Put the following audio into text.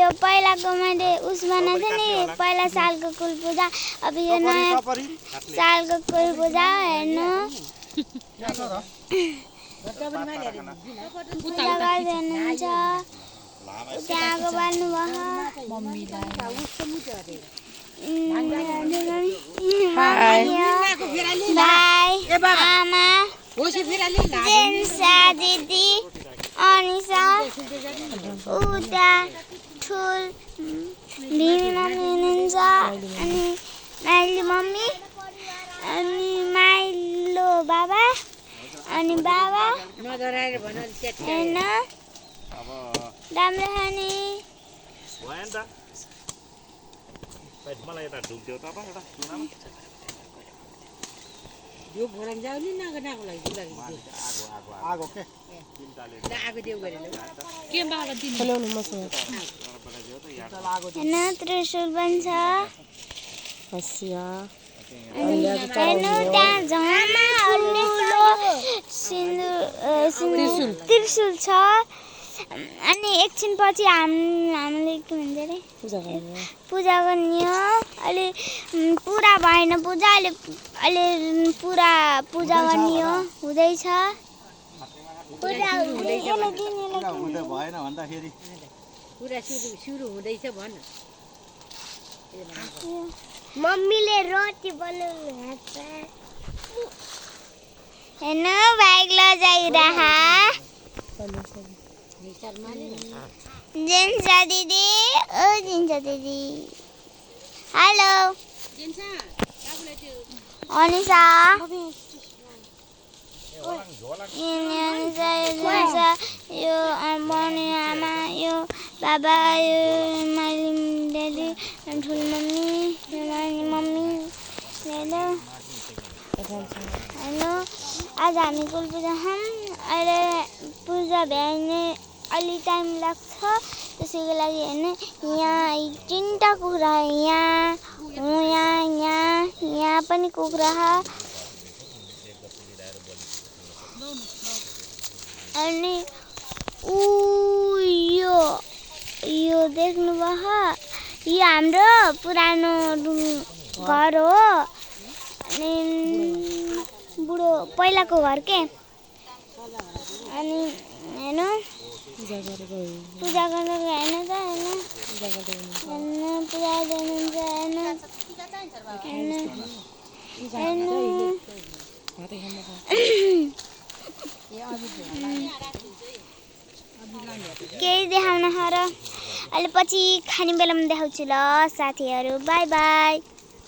यो पहिलाको मैले उस बनाएको थिएँ नि पहिला सालको कुल पूजा अब यो नयाँ सालको कुल पूजा हेर्नु पूजा गर्दै हुनुहुन्छ त्यहाँको भन्नुभयो बाई आमा जेन्सा दिदी अनिसा उता ठुल भिमी मम्मी हुनुहुन्छ अनि माइली मम्मी अनि माइलो बाबा अनि बाबा होइन राम्रो खाने यो घोरन जाउने नाको लागि आगो के आगो देउ गरेन के बाला दिन खोलाउनु मसँग होइन त्रिशूल पनि छ हसिया हेर्नु त्यहाँ झमा ठुलो त्रिशूल छ अनि एकछिन पछि हामीले के भन्छ अरे पूजा गर्ने हो अहिले पुरा भएन पूजा अहिले पुरा पूजा गर्ने हो हुँदैछ भएन भन्दाखेरि पुरा सुरु हुँदैछ भन मम्मीले रोटी बनाउनु भएको छ हेर्नु बाइक लजाइरहा जेन्सा दिदी ओ जेन्सा दिदी हेलो अनिसा यो बने आमा यो बाबा यो माइली ड्याडी ठुल मम्मी यो माइली मम्मी हेलो आज हामी कुल पूजा छौँ अहिले पूजा भ्याउने अलि टाइम लाग्छ त्यसैको लागि हेर्नु यहाँ 3टा कुखुरा यहाँ पनि कुखुरा अनि यो देख्नुभयो यो हाम्रो पुरानो घर हो अनि बुढो पहिलाको घर के अनि हेर्नु पूजा गरेको हेर्नु त हेर्नु पूजा गर्नुहुन्छ हेर्नु केही देखाउन र अहिले पछि खाने बेलामा देखाउँछु ल साथीहरू बाई बाई।